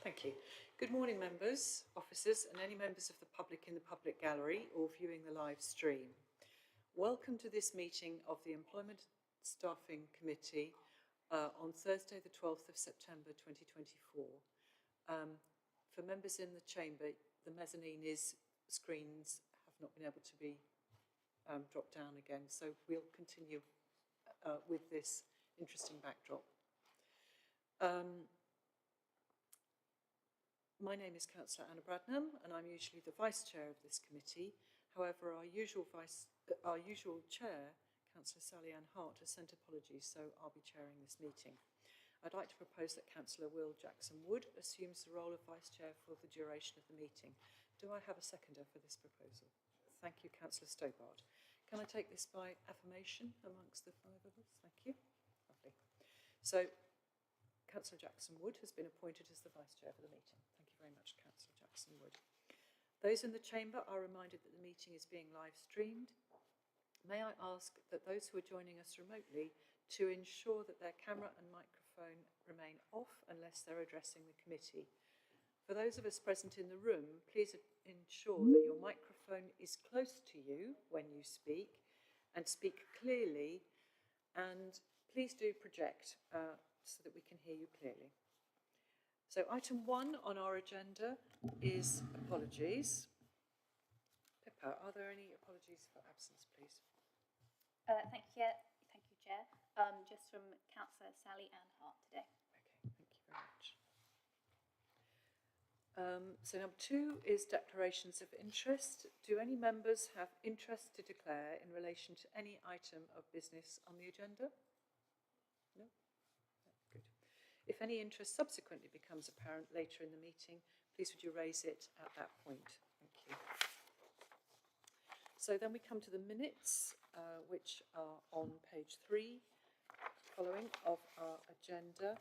Thank you. Good morning, members, officers, and any members of the public in the public gallery or viewing the live stream. Welcome to this meeting of the Employment Staffing Committee on Thursday, the 12th of September 2024. For members in the chamber, the mezzanine screens have not been able to be dropped down again, so we'll continue with this interesting backdrop. My name is Councillor Anna Bradnam, and I'm usually the Vice Chair of this committee. However, our usual Chair, Councillor Sally Ann Hart, has sent apologies, so I'll be chairing this meeting. I'd like to propose that Councillor Will Jackson-Wood assumes the role of Vice Chair for the duration of the meeting. Do I have a seconder for this proposal? Thank you, Councillor Stobart. Can I take this by affirmation amongst the five of us? Thank you. Lovely. So, Councillor Jackson-Wood has been appointed as the Vice Chair for the meeting. Thank you very much, Councillor Jackson-Wood. Those in the chamber are reminded that the meeting is being live streamed. May I ask that those who are joining us remotely to ensure that their camera and microphone remain off unless they're addressing the committee. For those of us present in the room, please ensure that your microphone is close to you when you speak and speak clearly, and please do project so that we can hear you clearly. So item 1 on our agenda is apologies. Pippa, are there any apologies for absence, please? Thank you, Chair. Just from Councillor Sally Ann Hart today. Okay, thank you very much. So number 2 is declarations of interest. Do any members have interest to declare in relation to any item of business on the agenda? No? Good. If any interest subsequently becomes apparent later in the meeting, please would you raise it at that point? Thank you. So then we come to the minutes, which are on page 3, following of our agenda.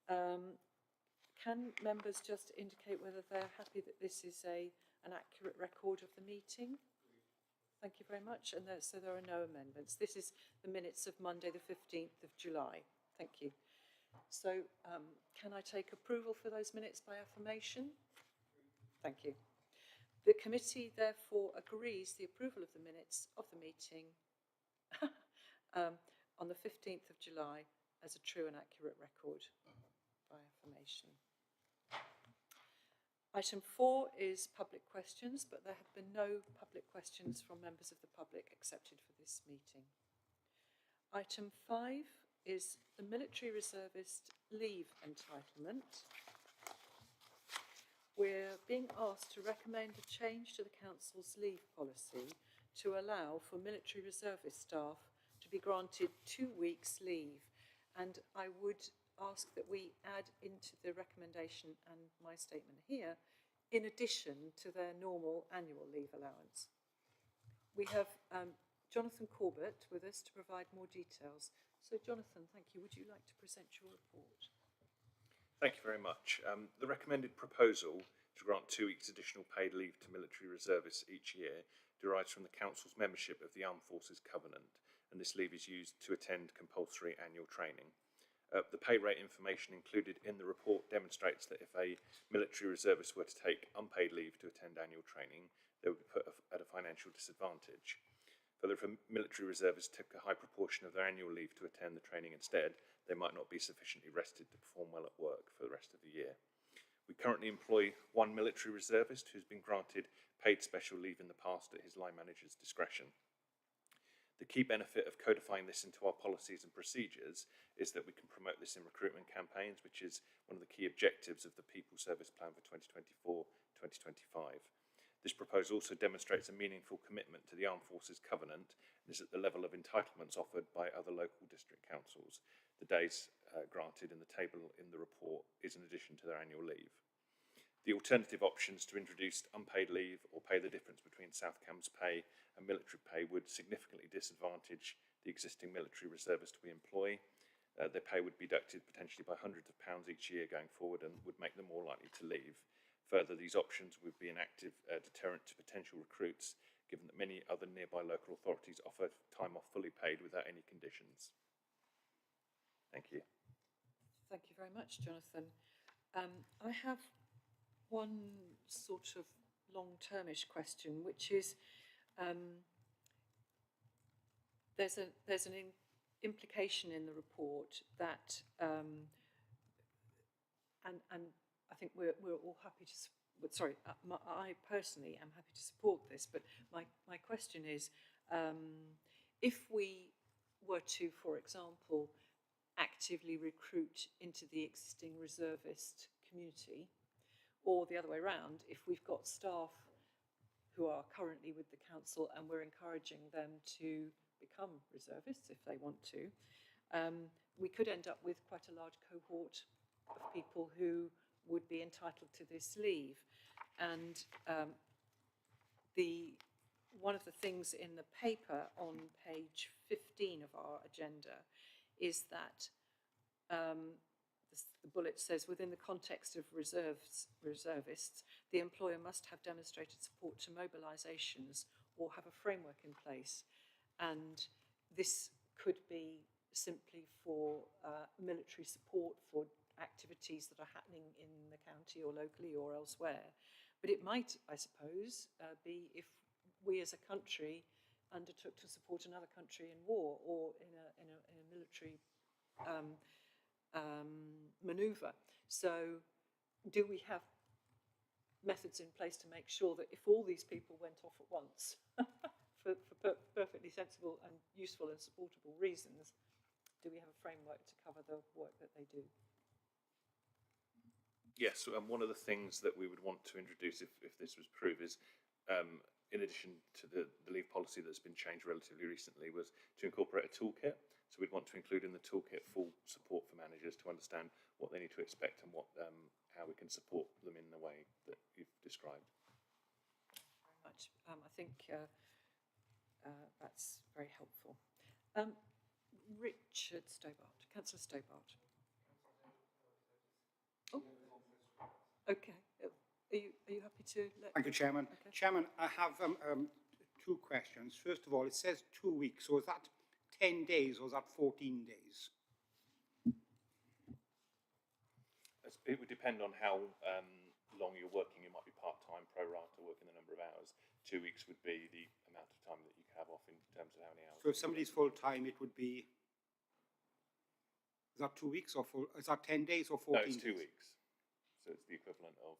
Can members just indicate whether they're happy that this is an accurate record of the meeting? Thank you very much. And so there are no amendments. This is the minutes of Monday, the 15th of July. Thank you. So can I take approval for those minutes by affirmation? Thank you. The committee therefore agrees the approval of the minutes of the meeting on the 15th of July as a true and accurate record by affirmation. Item 4 is public questions, but there have been no public questions from members of the public accepted for this meeting. Item 5 is the military reservist leave entitlement. We're being asked to recommend a change to the Council's leave policy to allow for military reservist staff to be granted 2 weeks leave, and I would ask that we add into the recommendation and my statement here, in addition to their normal annual leave allowance. We have Jonathan Corbett with us to provide more details. So Jonathan, thank you. Would you like to present your report? Thank you very much. The recommended proposal to grant 2 weeks additional paid leave to military reservists each year derives from the Council's membership of the Armed Forces Covenant, and this leave is used to attend compulsory annual training. The pay rate information included in the report demonstrates that if a military reservist were to take unpaid leave to attend annual training, they would be put at a financial disadvantage. Further, if a military reservist took a high proportion of their annual leave to attend the training instead, they might not be sufficiently rested to perform well at work for the rest of the year. We currently employ 1 military reservist who's been granted paid special leave in the past at his line manager's discretion. The key benefit of codifying this into our policies and procedures is that we can promote this in recruitment campaigns, which is one of the key objectives of the People Service Plan for 2024-2025. This proposal also demonstrates a meaningful commitment to the Armed Forces Covenant and is at the level of entitlements offered by other local district councils. The days granted in the table in the report is in addition to their annual leave. The alternative options to introduce unpaid leave or pay the difference between South Cambs pay and military pay would significantly disadvantage the existing military reservists we employ. Their pay would be deducted potentially by hundreds of pounds each year going forward and would make them more likely to leave. Further, these options would be an active deterrent to potential recruits, given that many other nearby local authorities offer time off fully paid without any conditions. Thank you. Thank you very much, Jonathan. I have one sort of long-termish question, which is there's an implication in the report that, and I think we're all happy to. Sorry, I personally am happy to support this, but my question is, if we were to, for example, actively recruit into the existing reservist community, or the other way around, if we've got staff who are currently with the council and we're encouraging them to become reservists if they want to, we could end up with quite a large cohort of people who would be entitled to this leave. And one of the things in the paper on page 15 of our agenda is that the bullet says, within the context of reservists, the employer must have demonstrated support to mobilisations or have a framework in place. And this could be simply for military support for activities that are happening in the county or locally or elsewhere. But it might, I suppose, be if we as a country undertook to support another country in war or in a military manoeuvre. So do we have methods in place to make sure that if all these people went off at once for perfectly sensible and useful and supportable reasons, do we have a framework to cover the work that they do? Yes, and one of the things that we would want to introduce if this was proved is, in addition to the leave policy that's been changed relatively recently, was to incorporate a toolkit. So we'd want to include in the toolkit full support for managers to understand what they need to expect and how we can support them in the way that you've described. Very much. I think that's very helpful. Richard Stobart, Councillor Stobart. Oh, okay. Are you happy to let? Thank you, Chairman. Okay. Chairman, I have two questions. First of all, it says 2 weeks. So is that 10 days or is that 14 days? It would depend on how long you're working. You might be part-time, pro-rata, working the number of hours. 2 weeks would be the amount of time that you can have off in terms of how many hours. So if somebody's full-time, it would be, is that 2 weeks or is that 10 days or 14 No, it's 2 days? weeks. So it's the equivalent of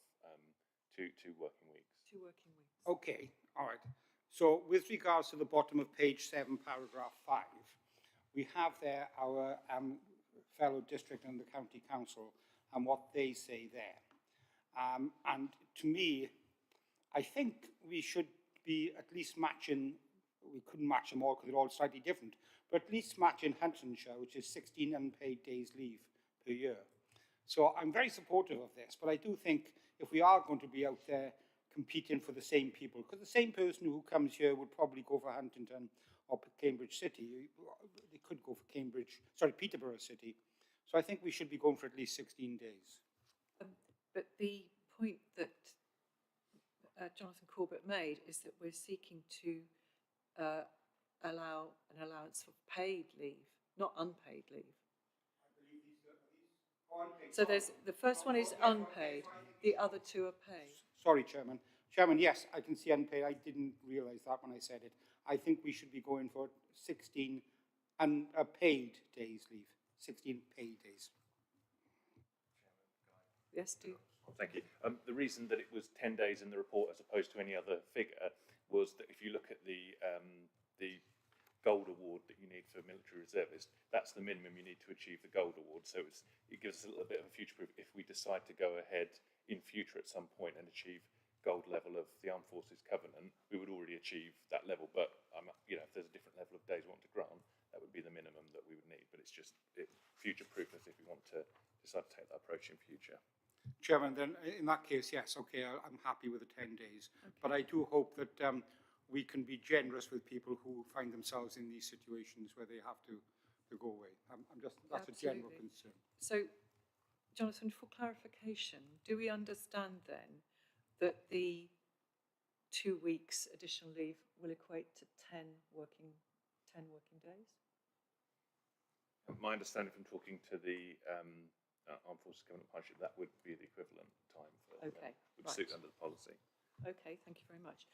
two working weeks. 2 working weeks. Okay, all right. So with regards to the bottom of page 7, paragraph 5, we have there our fellow district and the county council and what they say there. And to me, I think we should be at least matching, we couldn't match them all because they're all slightly different, but at least matching Huntingdonshire, which is 16 unpaid days leave per year. So I'm very supportive of this, but I do think if we are going to be out there competing for the same people, because the same person who comes here would probably go for Huntingdon or Cambridge City, they could go for Peterborough City. So I think we should be going for at least 16 days. But the point that Jonathan Corbett made is that we're seeking to allow an allowance for paid leave, not unpaid leave. So there's the first one is unpaid, the other two are paid. Sorry, Chairman. Chairman, yes, I can see unpaid. I didn't realise that when I said it. I think we should be going for 16 unpaid days leave, 16 paid days. Yes, do. Thank you. The reason that it was 10 days in the report as opposed to any other figure was that if you look at the gold award that you need for military reservists, that's the minimum you need to achieve the gold award. So it gives us a little bit of a future proof if we decide to go ahead in future at some point and achieve gold level of the Armed Forces Covenant, we would already achieve that level. But if there's a different level of days we want to grant, that would be the minimum that we would need. But it's just future proof as if we want to decide to take that approach in future. Chairman, then in that case, yes, okay, I'm happy with the 10 days. Okay. But I do hope that we can be generous with people who find themselves in these situations where they have to go away. That's Absolutely. A general concern. So, Jonathan, for clarification, do we understand then that the 2 weeks additional leave will equate to 10 working days? My understanding from talking to the Armed Forces Covenant Partnership, that would be the equivalent time for Okay, would suit right. under the policy. Okay, thank you very much.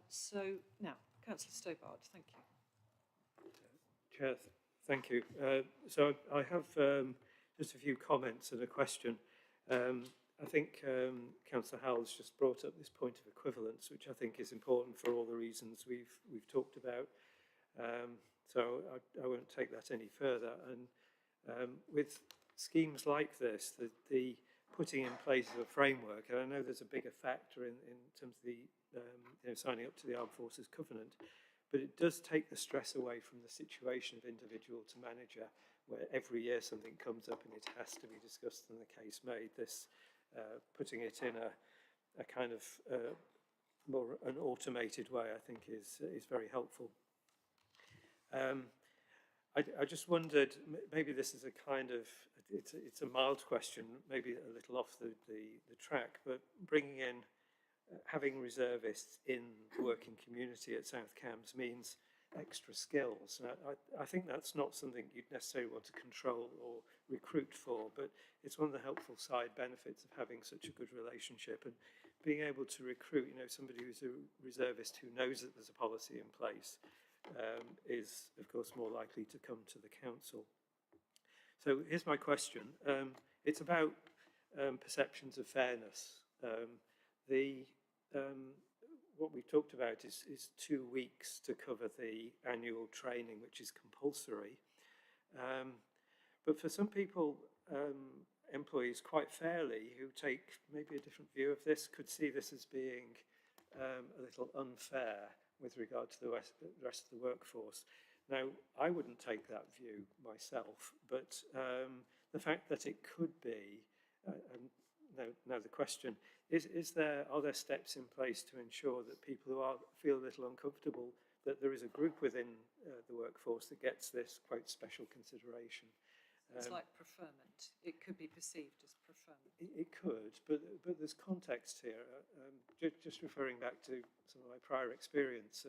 So now, Councillor Stobart, thank you. Chair, thank you. So I have just a few comments and a question. I think Councillor Howell's just brought up this point of equivalence, which I think is important for all the reasons we've talked about. So I won't take that any further. And with schemes like this, the putting in place of a framework, and I know there's a bigger factor in terms of the signing up to the Armed Forces Covenant, but it does take the stress away from the situation of individual to manager, where every year something comes up and it has to be discussed and the case made. This putting it in a kind of more an automated way, I think, is very helpful. I just wondered, maybe this is a kind of, it's a mild question, maybe a little off the track, but bringing in, having reservists in the working community at South Cambs means extra skills. And I think that's not something you'd necessarily want to control or recruit for, but it's one of the helpful side benefits of having such a good relationship and being able to recruit, somebody who's a reservist who knows that there's a policy in place is, of course, more likely to come to the council. So here's my question. It's about perceptions of fairness. What we've talked about is 2 weeks to cover the annual training, which is compulsory. But for some people, employees quite fairly, who take maybe a different view of this, could see this as being a little unfair with regard to the rest of the workforce. Now, I wouldn't take that view myself, but the fact that it could be, now the question, are there steps in place to ensure that people who feel a little uncomfortable, that there is a group within the workforce that gets this, quote, special consideration? It's like preferment. It could be perceived as preferment. It could, but there's context here. Just referring back to some of my prior experience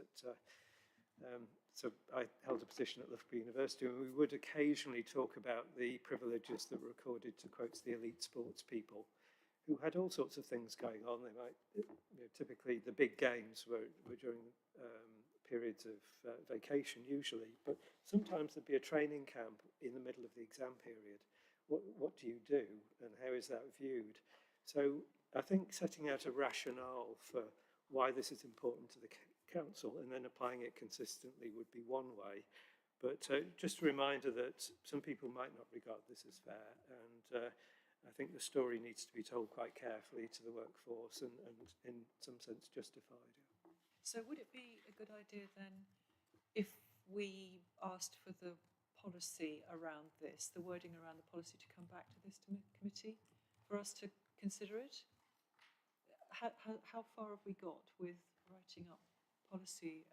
so I held a position at Loughborough University, and we would occasionally talk about the privileges that were accorded to, quotes, the elite sports people, who had all sorts of things going on. They might, typically the big games were during periods of vacation usually, but sometimes there'd be a training camp in the middle of the exam period. What do you do, and how is that viewed? So I think setting out a rationale for why this is important to the council and then applying it consistently would be one way. But just a reminder that some people might not regard this as fair, and I think the story needs to be told quite carefully to the workforce and in some sense justified. So would it be a good idea then if we asked for the policy around this, the wording around the policy, to come back to this committee for us to consider it? How far have we got with writing up policy,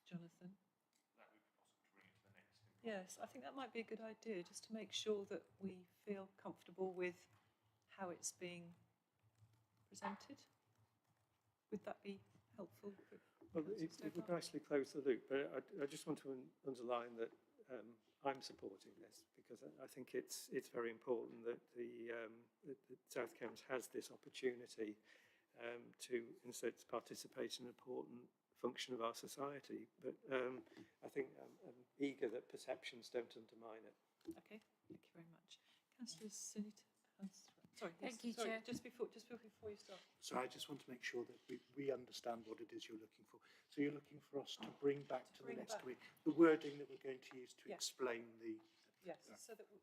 Jonathan? That would be possible to bring it to the next. Yes, I think that might be a good idea, just to make sure that we feel comfortable with how it's being presented. Would that be helpful? Well, it would nicely close the loop, but I just want to underline that I'm supporting this because I think it's very important that that South Cambs has this opportunity to instead participate in an important function of our society. But I think I'm eager that perceptions don't undermine it. Okay, thank you very much. Councillor Sunita. Sorry, Thank you, sorry, Chair. just before you start. So I just want to make sure that we understand what it is you're looking for. So you're looking for us to bring back to the next week the wording that we're going to use to explain the... Yes, so that we,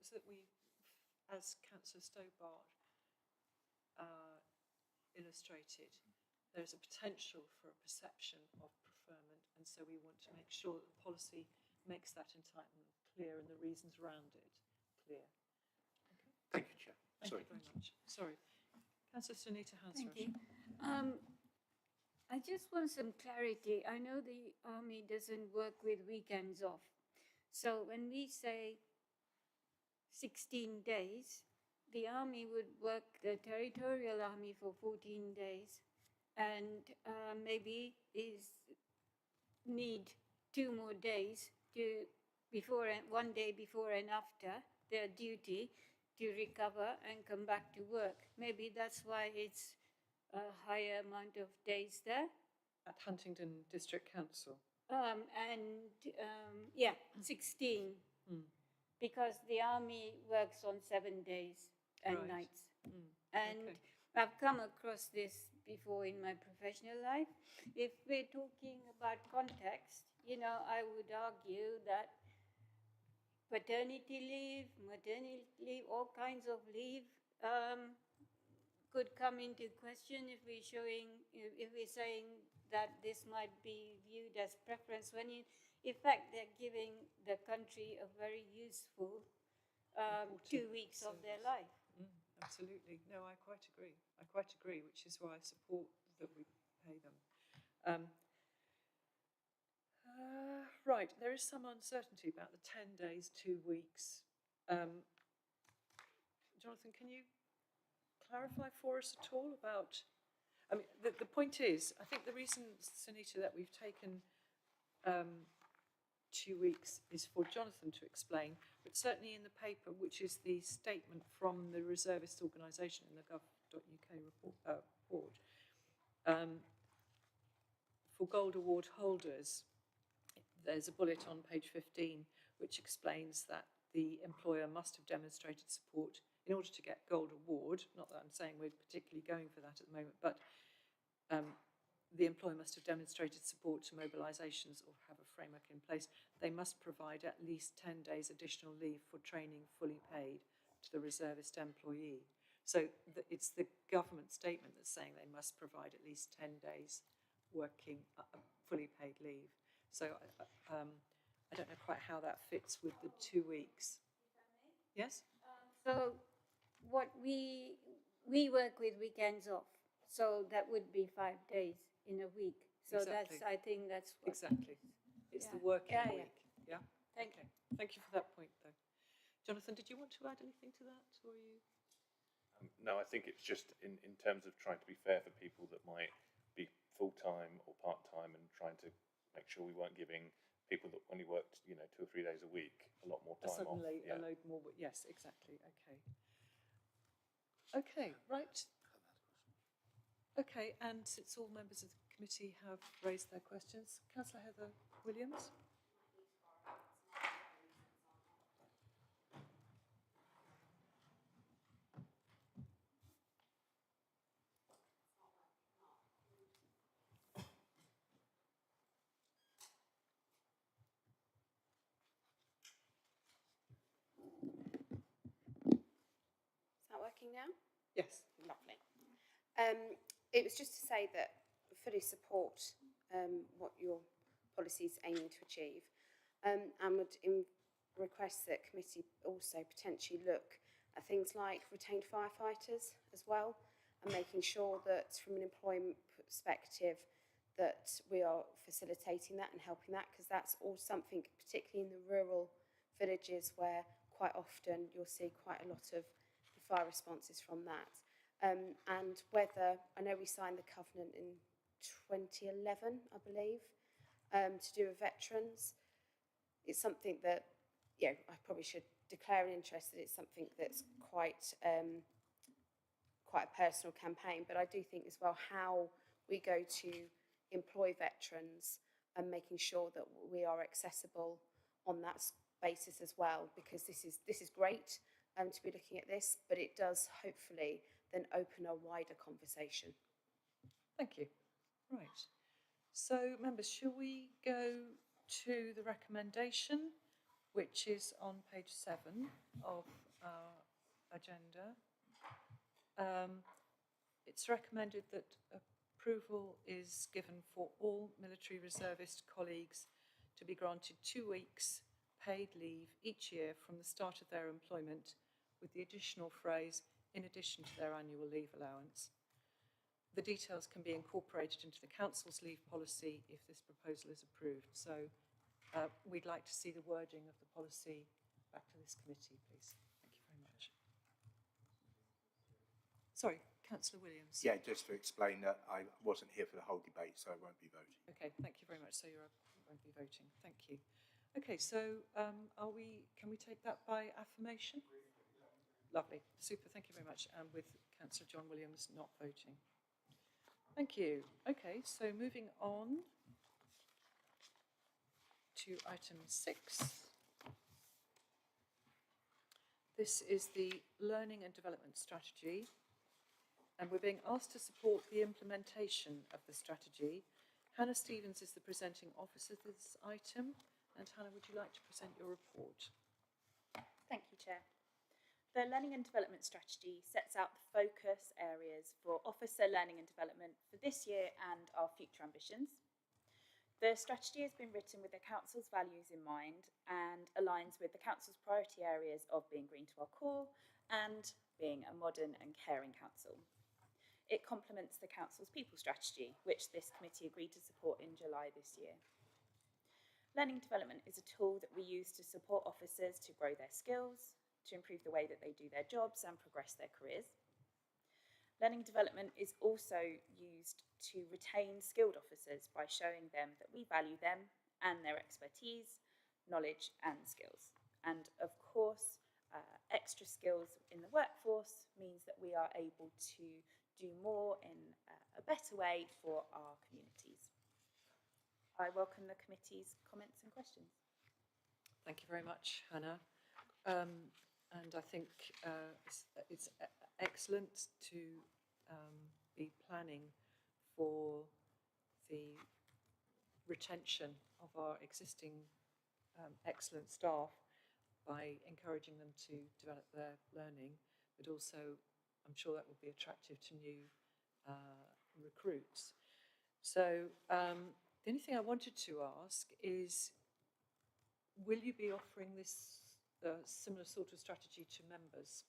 as Councillor Stobart illustrated, there's a potential for a perception of preferment, and so we want to make sure that the policy makes that entitlement clear and the reasons around it clear. Okay. Thank you, Chair. Thank you very much. Sorry. Councillor Sunita Hansrush. Thank you. I just want some clarity. I know the Army doesn't work with weekends off. So when we say 16 days, the Army would work, the Territorial Army, for 14 days and maybe need 2 more days to 1 day before and after their duty, to recover and come back to work. Maybe that's why it's a higher amount of days there. At Huntingdon District Council. Yeah, 16. Because the army works on 7 days and Right. nights. And Okay. I've come across this before in my professional life. If we're talking about context, I would argue that paternity leave, maternity leave, all kinds of leave could come into question if we're saying that this might be viewed as preference, when in fact they're giving the country a very useful 2 weeks of their life. Absolutely. No, I quite agree, which is why I support that we pay them. Right, there is some uncertainty about the 10 days, 2 weeks. Jonathan, can you clarify for us at all about, I mean, the point is, I think the reason, Sunita, that we've taken 2 weeks is for Jonathan to explain, but certainly in the paper, which is the statement from the reservist organisation in the gov.uk report, for Gold Award holders, there's a bullet on page 15 which explains that the employer must have demonstrated support in order to get Gold Award. Not that I'm saying we're particularly going for that at the moment, but the employer must have demonstrated support to mobilisations or have a framework in place. They must provide at least 10 days additional leave for training fully paid to the reservist employee. So it's the government statement that's saying they must provide at least 10 days working fully paid leave. So I don't know quite how that fits with the 2 weeks. Yes? So what we work with weekends off, so that would be 5 days in a week. So Exactly. I think that's what Exactly. It's the working week. Yeah. Thank you. Thank you for that point, though. Jonathan, did you want to add anything to that, or you? No, I think it's just in terms of trying to be fair for people that might be full-time or part-time, and trying to make sure we weren't giving people that only worked, 2 or 3 days a week a lot more time Suddenly off. a load more. Yes, exactly. Okay. Okay, right. Okay, and since all members of the committee have raised their questions, Councillor Heather Williams. Is that working now? Yes. Lovely. It was just to say that I fully support what your policy is aiming to achieve, and would request that committee also potentially look at things like retained firefighters as well, and making sure that from an employment perspective that we are facilitating that and helping that, because that's all something, particularly in the rural villages, where quite often you'll see quite a lot of fire responses from that. And whether, I know we signed the covenant in 2011, I believe, to do with veterans. It's something that, I probably should declare an interest, that it's something that's quite a personal campaign, but I do think as well how we go to employ veterans and making sure that we are accessible on that basis as well, because this is great to be looking at this, but it does hopefully then open a wider conversation. Thank you. Right. So, members, shall we go to the recommendation, which is on page 7 of our agenda? It's recommended that approval is given for all military reservist colleagues to be granted 2 weeks paid leave each year from the start of their employment, with the additional phrase, in addition to their annual leave allowance. The details can be incorporated into the Council's leave policy if this proposal is approved. So we'd like to see the wording of the policy back to this committee, please. Thank you very much. Sorry, Councillor Williams. Yeah, just to explain that I wasn't here for the whole debate, so I won't be voting. Okay, thank you very much. So you won't be voting. Thank you. Okay, so can we take that by affirmation? Lovely, super, thank you very much. And with Councillor John Williams not voting. Thank you. Okay, so moving on to item 6. This is the Learning and Development Strategy, and we're being asked to support the implementation of the strategy. Hannah Stevens is the presenting officer for this item, and Hannah, would you like to present your report? Thank you, Chair. The Learning and Development Strategy sets out the focus areas for officer learning and development for this year and our future ambitions. The strategy has been written with the Council's values in mind and aligns with the Council's priority areas of being green to our core and being a modern and caring council. It complements the Council's people strategy, which this committee agreed to support in July this year. Learning and development is a tool that we use to support officers to grow their skills, to improve the way that they do their jobs and progress their careers. Learning and development is also used to retain skilled officers by showing them that we value them and their expertise, knowledge and skills. And of course, extra skills in the workforce means that we are able to do more in a better way for our communities. I welcome the committee's comments and questions. Thank you very much, Hannah. And I think it's excellent to be planning for the retention of our existing excellent staff by encouraging them to develop their learning, but also I'm sure that will be attractive to new recruits. So the only thing I wanted to ask is, will you be offering this similar sort of strategy to members?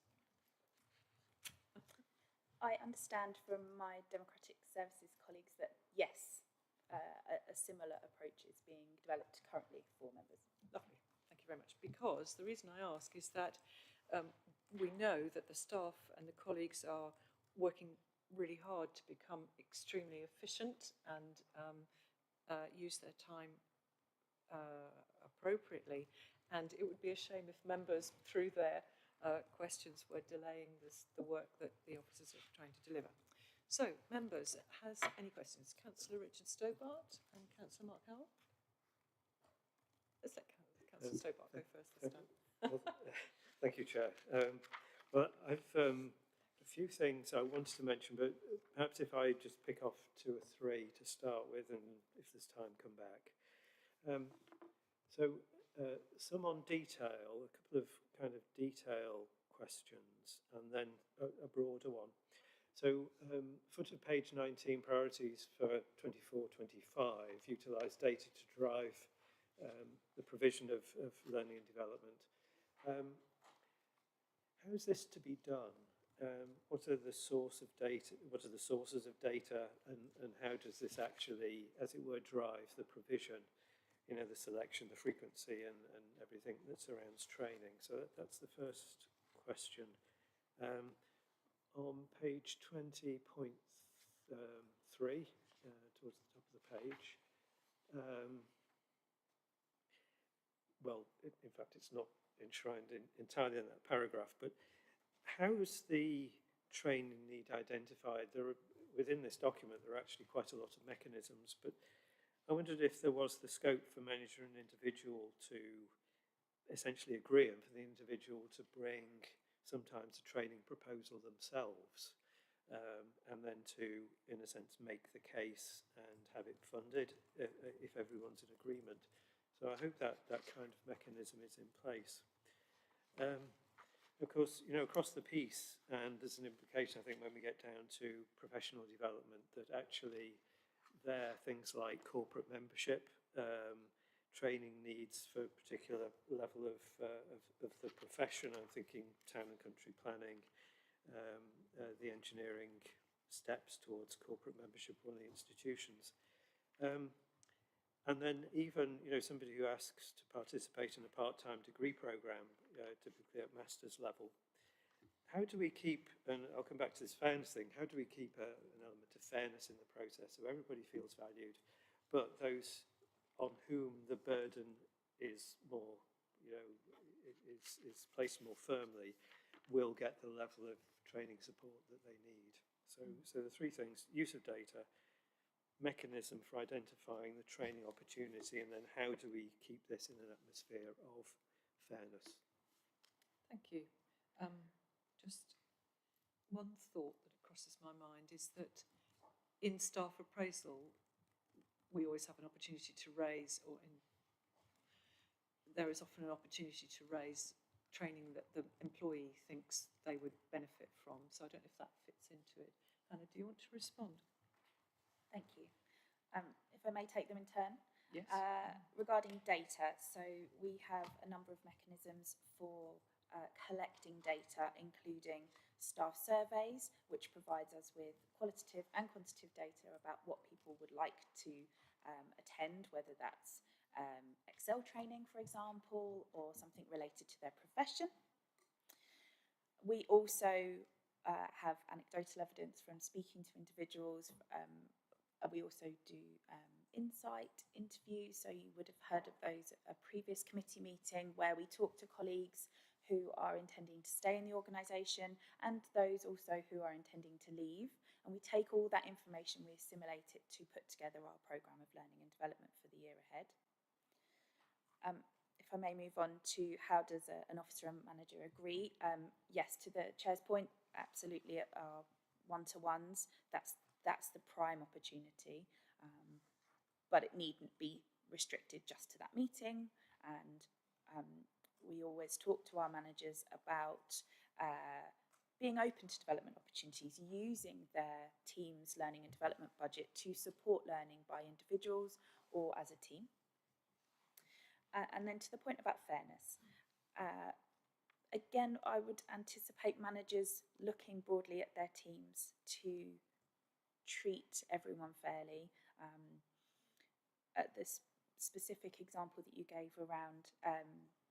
I understand from my Democratic Services colleagues that yes, a similar approach is being developed currently for members. Lovely, thank you very much. Because the reason I ask is that we know that the staff and the colleagues are working really hard to become extremely efficient and use their time appropriately. And it would be a shame if members, through their questions, were delaying the work that the officers are trying to deliver. So, members, has any questions? Councillor Richard Stobart and Councillor Mark Howell. Let's let Councillor Stobart go first this time. Well, thank you, Chair. Well, I've a few things I wanted to mention, but perhaps if I just pick off 2 or 3 to start with, and if there's time, come back. Some on detail, a couple of kind of detail questions, and then a broader one. So, foot of page 19, priorities for 24-25, utilise data to drive the provision of learning and development. How is this to be done? What are the source of data? What are the sources of data, and how does this actually, as it were, drive the provision? You know, the selection, the frequency, and everything that surrounds training. So that's the first question. On page 20.3, towards the top of the page, well, in fact, it's not enshrined entirely in that paragraph, but how is the training need identified? Within this document, there are actually quite a lot of mechanisms, but I wondered if there was the scope for manager and individual to essentially agree, and for the individual to bring sometimes a training proposal themselves, and then to, in a sense, make the case and have it funded if everyone's in agreement. So I hope that kind of mechanism is in place. Of course, you know, across the piece, and there's an implication, I think, when we get down to professional development, that actually there are things like corporate membership, training needs for a particular level of the profession. I'm thinking town and country planning, the engineering steps towards corporate membership of one of the institutions. And then even, you know, somebody who asks to participate in a part-time degree programme, typically at master's level, how do we keep, and I'll come back to this fairness thing, how do we keep an element of fairness in the process so everybody feels valued, but those on whom the burden is more, you know, is placed more firmly will get the level of training support that they need. So the three things: use of data, mechanism for identifying the training opportunity, and then how do we keep this in an atmosphere of fairness. Thank you. Just one thought that crosses my mind is that in staff appraisal, we always have an opportunity to raise, there is often an opportunity to raise training that the employee thinks they would benefit from. So I don't know if that fits into it. Hannah, do you want to respond? Thank you. If I may take them in turn. Yes. Regarding data, so we have a number of mechanisms for collecting data, including staff surveys, which provides us with qualitative and quantitative data about what people would like to attend, whether that's Excel training, for example, or something related to their profession. We also have anecdotal evidence from speaking to individuals. We also do insight interviews, so you would have heard of those at a previous committee meeting where we talk to colleagues who are intending to stay in the organisation and those also who are intending to leave, and we take all that information, we assimilate it to put together our programme of learning and development for the year ahead. If I may move on to how does an officer and manager agree, yes, to the chair's point, absolutely at our one-to-ones, that's the prime opportunity, but it needn't be restricted just to that meeting. And we always talk to our managers about being open to development opportunities, using their team's learning and development budget to support learning by individuals or as a team. And then to the point about fairness, again, I would anticipate managers looking broadly at their teams to treat everyone fairly. At this specific example that you gave around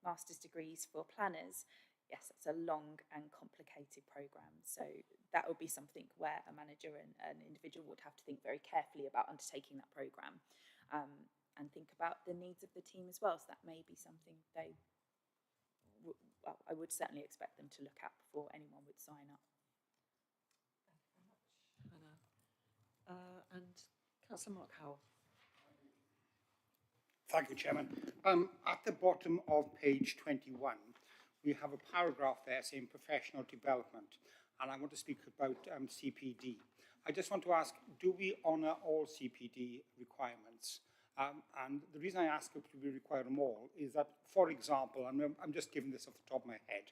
master's degrees for planners, yes, it's a long and complicated programme. So that would be something where a manager and an individual would have to think very carefully about undertaking that programme and think about the needs of the team as well. So that may be something they, well, I would certainly expect them to look at before anyone would sign up. Thank you very much, Hannah. And Councillor Mark Howell. Thank you, Chairman. At the bottom of page 21, we have a paragraph there saying professional development, and I want to speak about CPD. I just want to ask, do we honour all CPD requirements? And the reason I ask if we require them all is that, for example, I'm just giving this off the top of my head,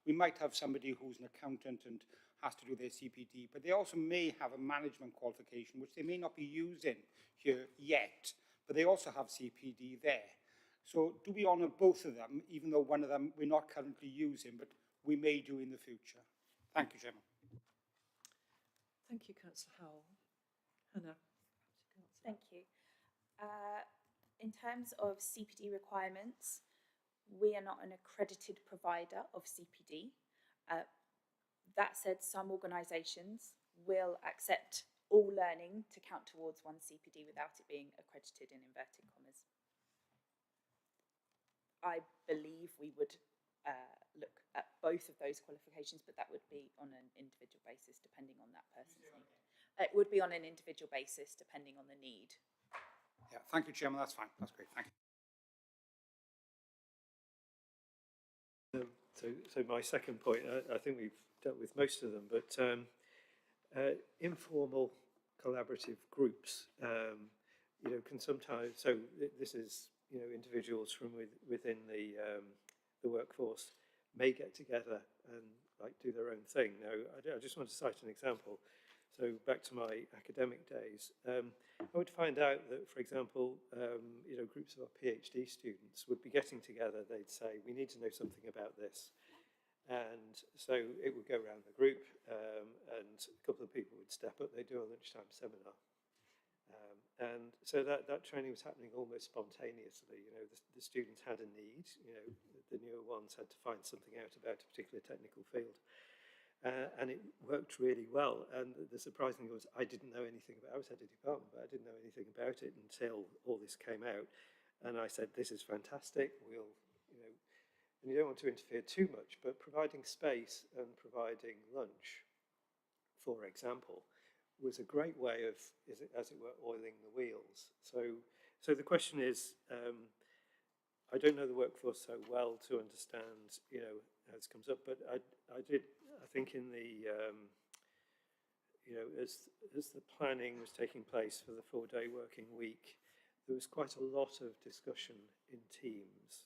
we might have somebody who's an accountant and has to do their CPD, but they also may have a management qualification, which they may not be using here yet, but they also have CPD there. So do we honour both of them, even though one of them we're not currently using, but we may do in the future? Thank you, Chairman. Thank you, Councillor Howell. Hannah. Thank you. In terms of CPD requirements, we are not an accredited provider of CPD. That said, some organisations will accept all learning to count towards one CPD without it being accredited in inverted commas. I believe we would look at both of those qualifications, but that would be on an individual basis depending on that person's need. It would be on an individual basis depending on the need. Yeah, thank you, Chairman. That's fine. That's great. Thank you. So my second point, I think we've dealt with most of them, but informal collaborative groups, can sometimes, so this is, individuals from within the workforce may get together and do their own thing. Now, I just want to cite an example. So back to my academic days, I would find out that, for example, groups of our PhD students would be getting together. They'd say, we need to know something about this. And so it would go around the group and a couple of people would step up. They'd do a lunchtime seminar. And so that training was happening almost spontaneously. The students had a need. The newer ones had to find something out about a particular technical field. And it worked really well. And the surprising thing was I didn't know anything about it. I was head of department, but I didn't know anything about it until all this came out. And I said, this is fantastic. We'll, and you don't want to interfere too much, but providing space and providing lunch, for example, was a great way of, as it were, oiling the wheels. So the question is, I don't know the workforce so well to understand, how this comes up, but I think in the, as the planning was taking place for the 4-day working week, there was quite a lot of discussion in teams.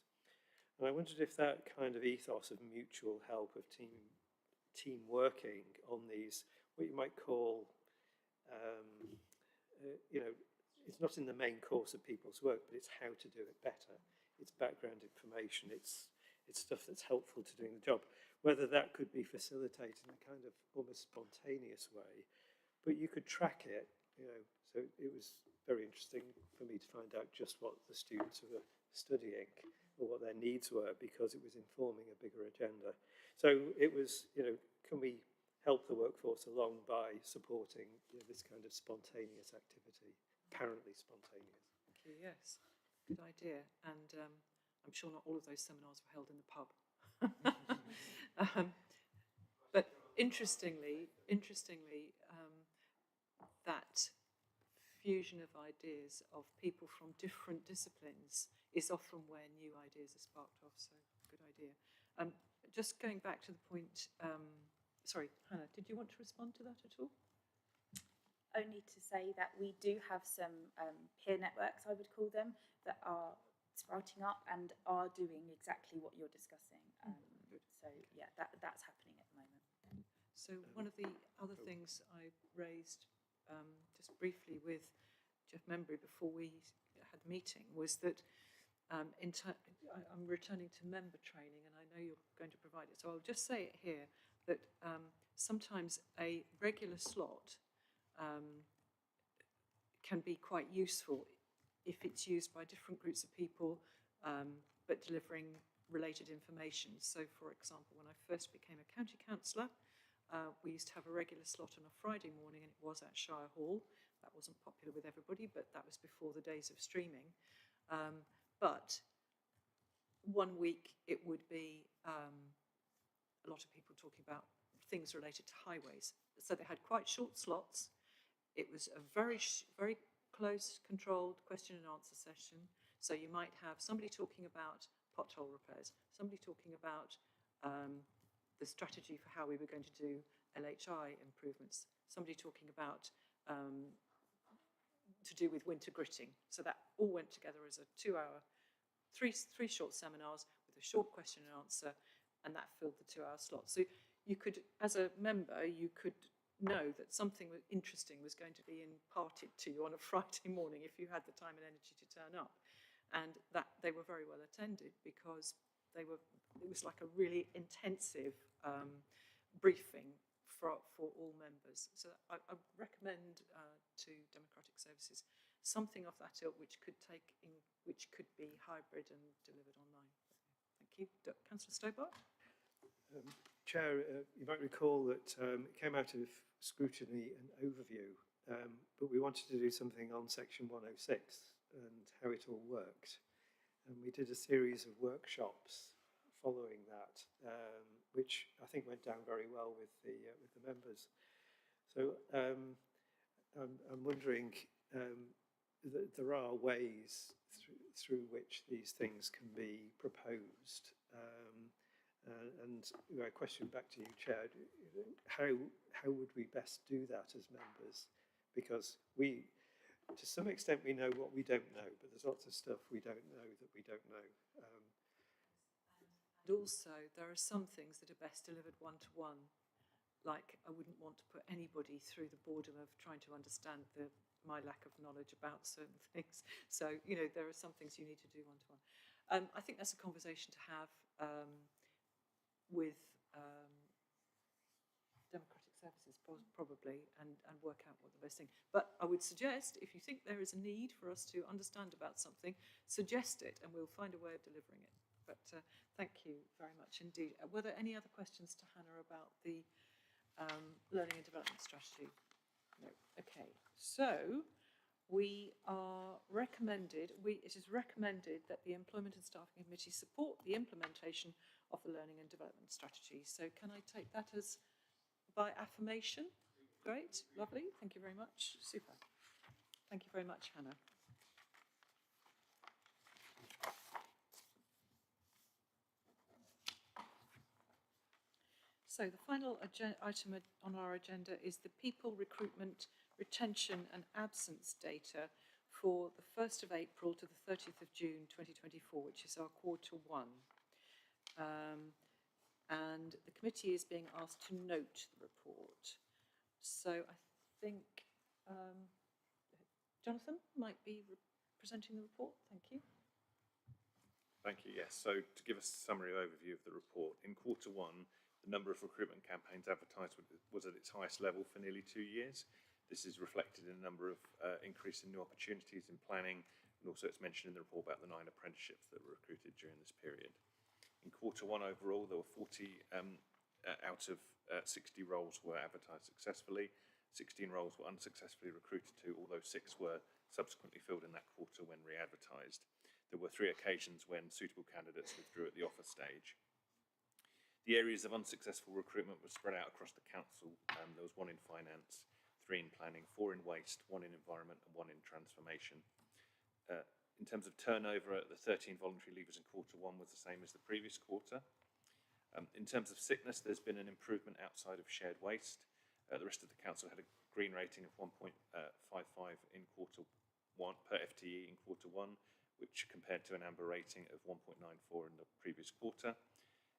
And I wondered if that kind of ethos of mutual help, of team working on these, what you might call, it's not in the main course of people's work, but it's how to do it better. It's background information. It's stuff that's helpful to doing the job. Whether that could be facilitated in a kind of almost spontaneous way, but you could track it, So it was very interesting for me to find out just what the students were studying or what their needs were, because it was informing a bigger agenda. So it was, can we help the workforce along by supporting this kind of spontaneous activity, apparently spontaneous? Thank you, yes. Good idea. And I'm sure not all of those seminars were held in the pub. But interestingly, that fusion of ideas of people from different disciplines is often where new ideas are sparked off, so good idea. Just going back to the point, sorry, Hannah, did you want to respond to that at all? Only to say that we do have some peer networks, I would call them, that are sprouting up and are doing exactly what you're discussing. So yeah, that's happening at the moment. So one of the other things I raised just briefly with Jeff Membry before we had the meeting was that I'm returning to member training, and I know you're going to provide it. So I'll just say it here that sometimes a regular slot can be quite useful if it's used by different groups of people, but delivering related information. So, for example, when I first became a county councillor, we used to have a regular slot on a Friday morning, and it was at Shire Hall. That wasn't popular with everybody, but that was before the days of streaming. But 1 week it would be a lot of people talking about things related to highways. So they had quite short slots. It was a very close, controlled question and answer session. So you might have somebody talking about pothole repairs, somebody talking about the strategy for how we were going to do LHI improvements, somebody talking about to do with winter gritting. So that all went together as a 2-hour, three short seminars with a short question and answer, and that filled the 2-hour slot. So you could, as a member, you could know that something interesting was going to be imparted to you on a Friday morning if you had the time and energy to turn up. And that they were very well attended because it was like a really intensive briefing for all members. So I recommend to Democratic Services something of that ilk which could be hybrid and delivered online. Thank you. Councillor Stobart? Chair, you might recall that it came out of scrutiny and overview, but we wanted to do something on section 106 and how it all worked. And we did a series of workshops following that, which I think went down very well with the members. So I'm wondering that there are ways through which these things can be proposed. And a question back to you, Chair, how would we best do that as members? Because to some extent, we know what we don't know, but there's lots of stuff we don't know that we don't know. And also, there are some things that are best delivered one-to-one. Like, I wouldn't want to put anybody through the boredom of trying to understand my lack of knowledge about certain things. So, there are some things you need to do one-to-one. I think that's a conversation to have with Democratic Services, probably, and work out what the best thing. But I would suggest, if you think there is a need for us to understand about something, suggest it, and we'll find a way of delivering it. But thank you very much indeed. Were there any other questions to Hannah about the learning and development strategy? No. Okay. So it is recommended that the Employment and Staffing Committee support the implementation of the Learning and Development Strategy. So can I take that as by affirmation? Great, lovely, thank you very much, super. Thank you very much, Hannah. So the final item on our agenda is the people recruitment, retention and absence data for the 1st of April to the 30th of June 2024, which is our quarter one. And the committee is being asked to note the report. So I think Jonathan might be presenting the report. Thank you. Thank you, yes. So to give us a summary overview of the report, in quarter one, the number of recruitment campaigns advertised was at its highest level for nearly 2 years. This is reflected in a number of increase in new opportunities in planning, and also it's mentioned in the report about the 9 apprenticeships that were recruited during this period. In quarter one overall, there were 40 out of 60 roles were advertised successfully. 16 roles were unsuccessfully recruited to, although 6 were subsequently filled in that quarter when re-advertised. There were 3 occasions when suitable candidates withdrew at the offer stage. The areas of unsuccessful recruitment were spread out across the council. There was 1 in finance, 3 in planning, 4 in waste, 1 in environment and 1 in transformation. In terms of turnover, the 13 voluntary leavers in quarter one was the same as the previous quarter. In terms of sickness, there's been an improvement outside of shared waste. The rest of the council had a green rating of 1.55 in quarter one per FTE in quarter one, which compared to an amber rating of 1.94 in the previous quarter.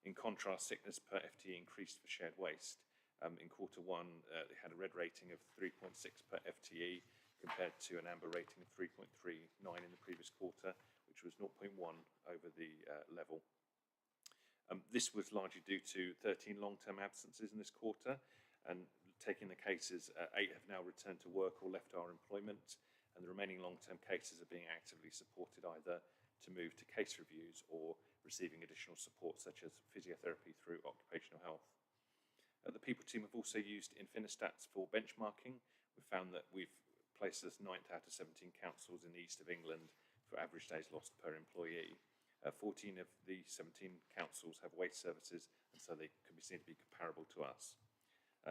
In contrast, sickness per FTE increased for shared waste. In quarter one, they had a red rating of 3.6 per FTE compared to an amber rating of 3.39 in the previous quarter, which was 0.1 over the level. This was largely due to 13 long-term absences in this quarter, and taking the cases, 8 have now returned to work or left our employment, and the remaining long-term cases are being actively supported either to move to case reviews or receiving additional support such as physiotherapy through occupational health. The people team have also used Infinistats for benchmarking. We've found that we've placed us 9th out of 17 councils in the east of England for average days lost per employee. 14 of the 17 councils have waste services, and so they could be seen to be comparable to us.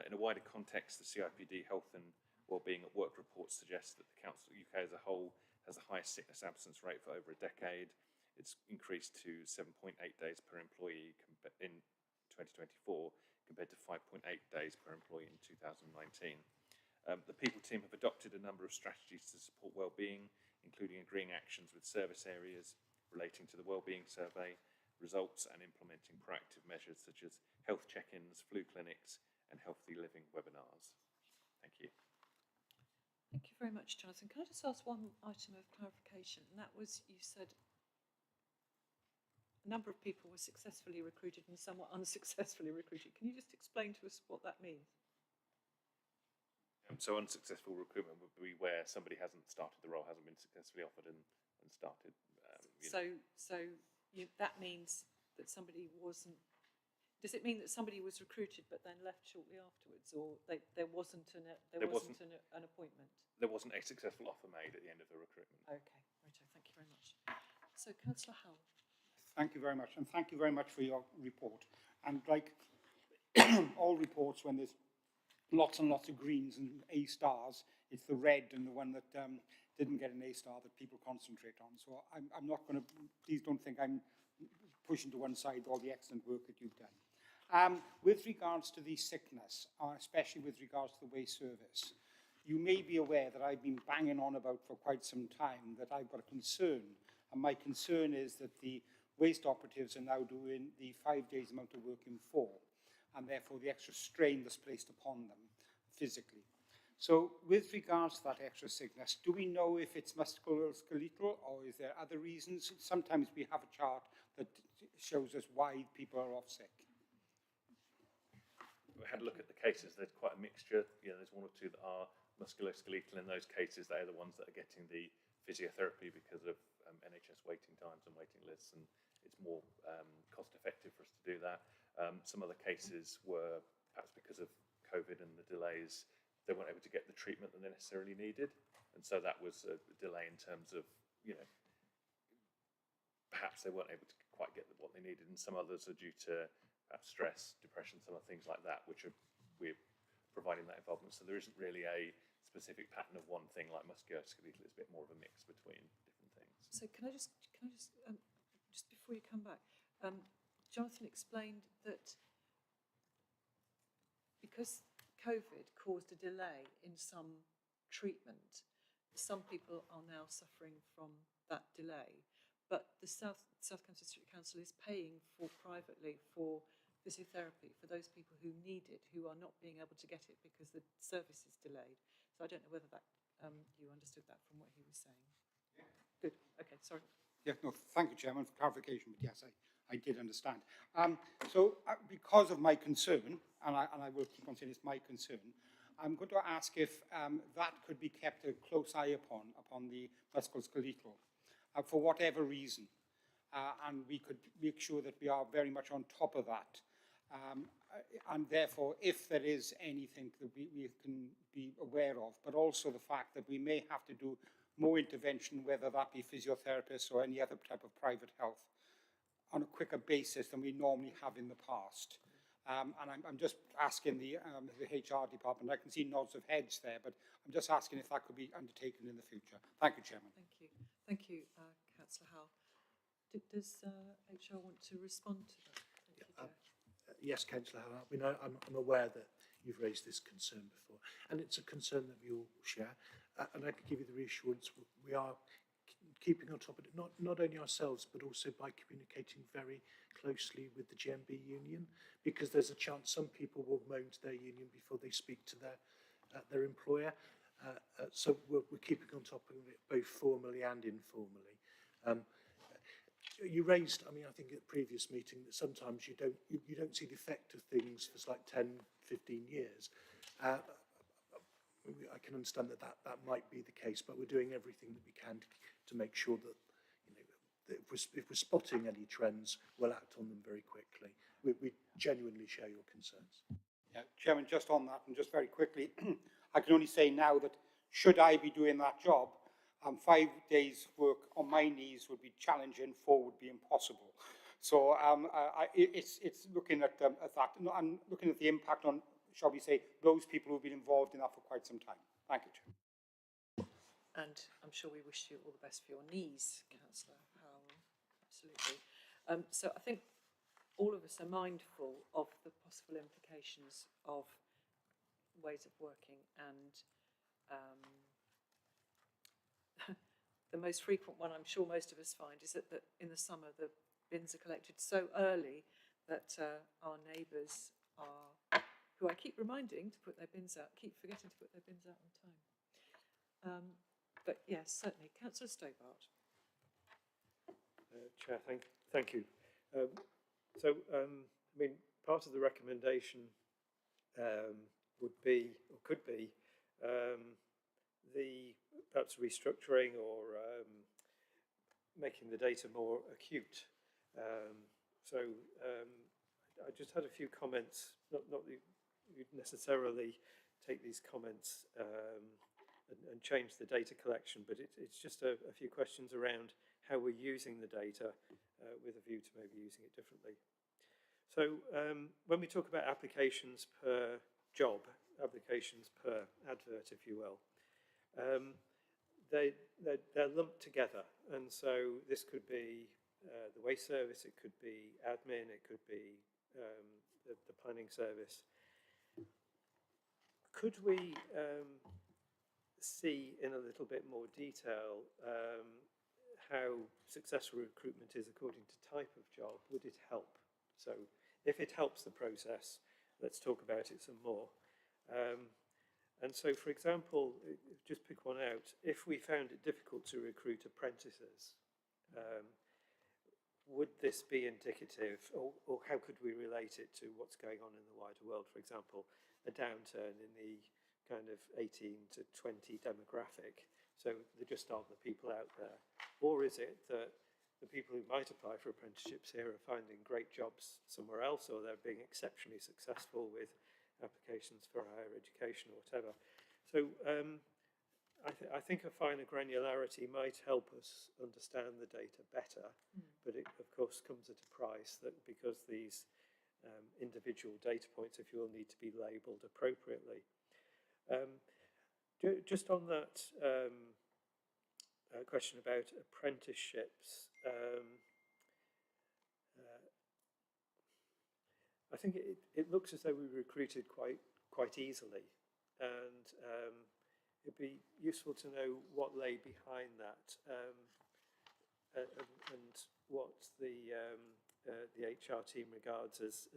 In a wider context, the CIPD Health and Wellbeing at Work report suggests that the Council UK as a whole has the highest sickness absence rate for over a decade. It's increased to 7.8 days per employee in 2024, compared to 5.8 days per employee in 2019. The people team have adopted a number of strategies to support wellbeing, including agreeing actions with service areas relating to the wellbeing survey results and implementing proactive measures such as health check-ins, flu clinics and healthy living webinars. Thank you. Thank you very much, Jonathan. Can I just ask one item of clarification? And that was, you said a number of people were successfully recruited and some were unsuccessfully recruited. Can you just explain to us what that means? So unsuccessful recruitment would be where somebody hasn't started the role, hasn't been successfully offered and started. That means that somebody wasn't. Does it mean that somebody was recruited but then left shortly afterwards, or there wasn't an appointment? There wasn't a successful offer made at the end of the recruitment. Okay, righto. Thank you very much. So, Councillor Howell. Thank you very much, and thank you very much for your report. And like all reports, when there's lots and lots of greens and A stars, it's the red and the one that didn't get an A star that people concentrate on. So I'm not going to, please don't think I'm pushing to one side all the excellent work that you've done. With regards to the sickness, especially with regards to the waste service, you may be aware that I've been banging on about for quite some time that I've got a concern. And my concern is that the waste operatives are now doing the 5 days amount of work in 4. And therefore the extra strain that's placed upon them physically. So with regards to that extra sickness, do we know if it's musculoskeletal or is there other reasons? Sometimes we have a chart that shows us why people are off sick. We had a look at the cases. There's quite a mixture. There's 1 or 2 that are musculoskeletal. In those cases, they are the ones that are getting the physiotherapy because of NHS waiting times and waiting lists, and it's more cost effective for us to do that. Some other cases were perhaps because of COVID and the delays, they weren't able to get the treatment that they necessarily needed. And so that was a delay in terms of, perhaps they weren't able to quite get what they needed. And some others are due to stress, depression, some other things like that, which we're providing that involvement. So there isn't really a specific pattern of one thing like musculoskeletal. It's a bit more of a mix between different things. So can I just before you come back, Jonathan explained that because COVID caused a delay in some treatment, some people are now suffering from that delay. But the South Kent District Council is paying privately for physiotherapy for those people who need it, who are not being able to get it because the service is delayed. So I don't know whether that you understood that from what he was saying. Yeah. Good. Okay. Sorry. Yeah. No. Thank you, Chairman, for clarification. But yes, I did understand. Because of my concern, and I will keep on saying it's my concern, I'm going to ask if that could be kept a close eye upon the musculoskeletal, for whatever reason, and we could make sure that we are very much on top of that. And therefore, if there is anything that we can be aware of, but also the fact that we may have to do more intervention, whether that be physiotherapists or any other type of private health, on a quicker basis than we normally have in the past. And I'm just asking the HR department, I can see nods of heads there, but I'm just asking if that could be undertaken in the future. Thank you, Chairman. Thank you. Thank you, Councillor Howell. Does HR want to respond to that? Thank you, yes, Councillor Howell. I mean, I'm aware that you've raised this concern before, and it's a concern that we all share. And I can give you the reassurance we are keeping on top of it, not only ourselves, but also by communicating very closely with the GMB union, because there's a chance some people will moan to their union before they speak to their employer. So we're keeping on top of it both formally and informally. You raised, I mean, I think at the previous meeting that sometimes you don't see the effect of things for like 10, 15 years. I can understand that might be the case, but we're doing everything that we can to make sure that, that if we're spotting any trends, we'll act on them very quickly. We genuinely share your concerns. Yeah, Chairman, just on that and just very quickly, I can only say now that should I be doing that job, 5 days work on my knees would be challenging, 4 would be impossible. So it's looking at that and looking at the impact on, shall we say, those people who've been involved in that for quite some time. Thank you, Chair. And I'm sure we wish you all the best for your knees, Councillor Howell. Absolutely. So I think all of us are mindful of the possible implications of ways of working, and the most frequent one I'm sure most of us find is that in the summer the bins are collected so early that our neighbours are, who I keep reminding to put their bins out, keep forgetting to put their bins out on time. But yes, certainly. Councillor Stobart. Chair, thank you. I mean, part of the recommendation would be, or could be, the perhaps restructuring or making the data more acute. I just had a few comments, not that you'd necessarily take these comments and change the data collection, but it's just a few questions around how we're using the data with a view to maybe using it differently. So when we talk about applications per job, applications per advert, if you will, they're lumped together. And so this could be the waste service, it could be admin, it could be the planning service. Could we see in a little bit more detail how successful recruitment is according to type of job? Would it help? So if it helps the process, let's talk about it some more. And so, for example, just pick one out. If we found it difficult to recruit apprentices, would this be indicative, or how could we relate it to what's going on in the wider world? For example, a downturn in the kind of 18 to 20 demographic, so there just aren't the people out there? Or is it that the people who might apply for apprenticeships here are finding great jobs somewhere else, or they're being exceptionally successful with applications for higher education or whatever. So I think a finer granularity might help us understand the data better, but it of course comes at a price, that because these individual data points, if you will, need to be labelled appropriately. Just on that question about apprenticeships, I think it looks as though we recruited quite easily, and it'd be useful to know what lay behind that, and what the HR team regards as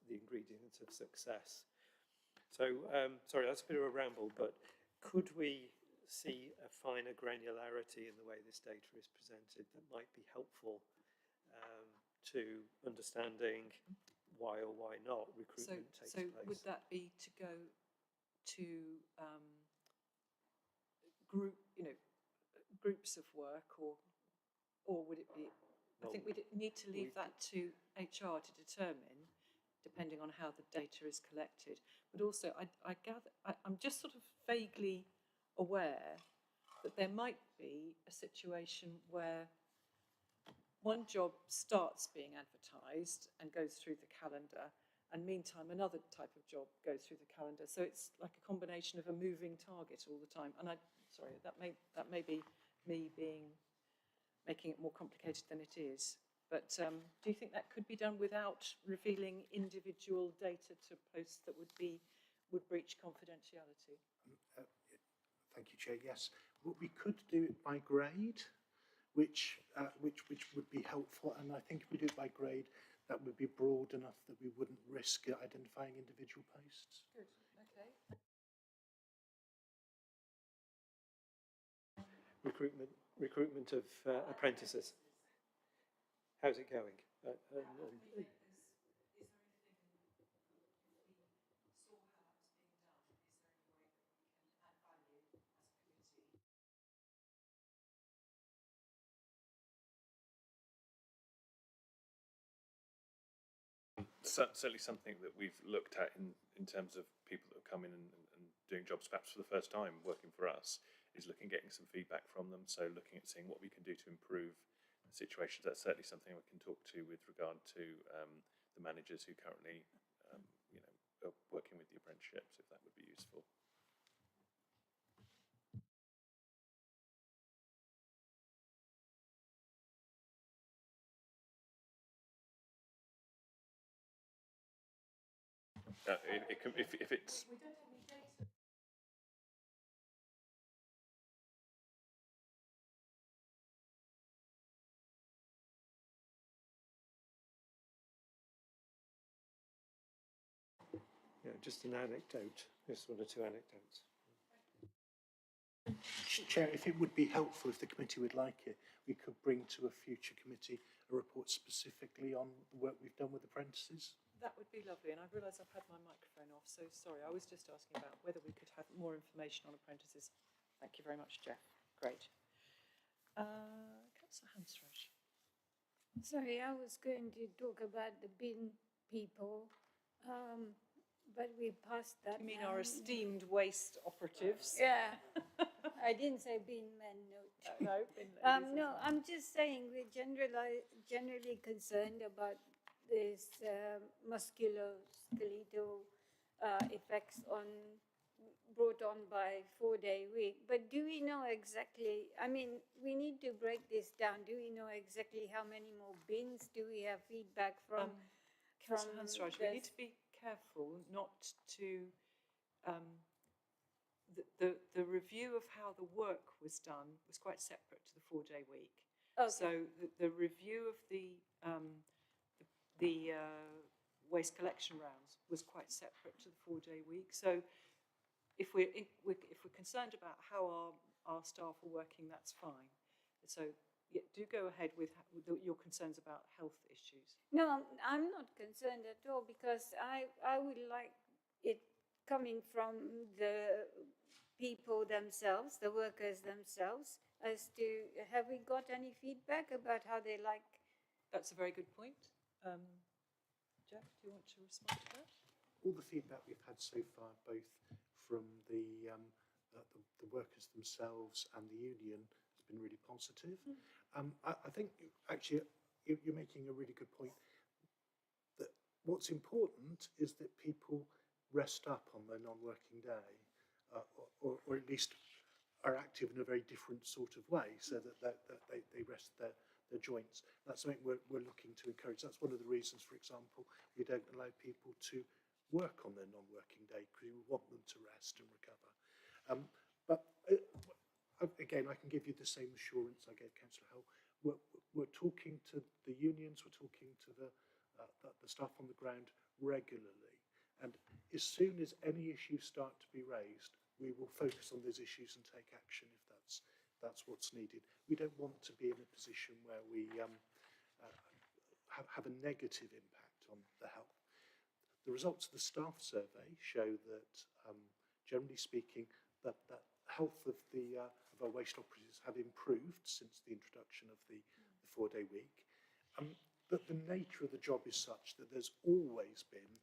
the ingredients of success. So, sorry, that's a bit of a ramble, but could we see a finer granularity in the way this data is presented that might be helpful to understanding why or why not recruitment takes place? So would that be to go to groups of work, or would it be? I think we'd need to leave that to HR to determine, depending on how the data is collected. But also, I gather I'm just sort of vaguely aware that there might be a situation where one job starts being advertised and goes through the calendar, and meantime another type of job goes through the calendar. So it's like a combination of a moving target all the time. And sorry, that may be me making it more complicated than it is. But do you think that could be done without revealing individual data to posts that would breach confidentiality? Thank you, Chair. Yes, we could do it by grade, which would be helpful. And I think if we do it by grade, that would be broad enough that we wouldn't risk identifying individual posts. Good. Okay. Recruitment of apprentices. How's it going? Certainly something that we've looked at in terms of people that have come in and doing jobs perhaps for the first time working for us, is looking at getting some feedback from them. So looking at seeing what we can do to improve the situation. That's certainly something we can talk to with regard to the managers who currently are working with the apprenticeships, if that would be useful. If it's. We don't have any data. Yeah, just an anecdote, just one or two anecdotes. Chair, if it would be helpful, if the committee would like it, we could bring to a future committee a report specifically on the work we've done with apprentices. That would be lovely, and I realise I've had my microphone off, so sorry. I was just asking about whether we could have more information on apprentices. Thank you very much, Jeff. Great. Councillor Hansrush. Sorry, I was going to talk about the bin people, but we passed that. You mean now. our esteemed waste operatives? Yeah. I didn't say bin men, no. No, no, I'm just saying we're generally concerned about this musculoskeletal effects brought on by 4-day week. But do we know exactly, I mean, we need to break this down. Do we know exactly how many more bins? Do we have feedback from Councillor Hansrush, we need to be careful not to... The review of how the work was done was quite separate to the 4-day week. Okay. So the review of the waste collection rounds was quite separate to the 4-day week. So if we're concerned about how our staff are working, that's fine. So yeah, do go ahead with your concerns about health issues. No, I'm not concerned at all, because I would like it coming from the people themselves, the workers themselves, as to, have we got any feedback about how they like? That's a very good point. Jeff, do you want to respond to that? all the feedback we've had so far, both from the workers themselves and the union, has been really positive. I think actually you're making a really good point, that what's important is that people rest up on their non-working day, or at least are active in a very different sort of way, so that they rest their joints. That's something we're looking to encourage. That's one of the reasons, for example, we don't allow people to work on their non-working day, because we want them to rest and recover. Again, I can give you the same assurance I gave Councillor Hull. We're talking to the unions, we're talking to the staff on the ground regularly, and as soon as any issues start to be raised, we will focus on those issues and take action if that's what's needed. We don't want to be in a position where we have a negative impact on the health. The results of the staff survey show that, generally speaking, that health of our waste operatives have improved since the introduction of the 4-day week. But the nature of the job is such that there's always been,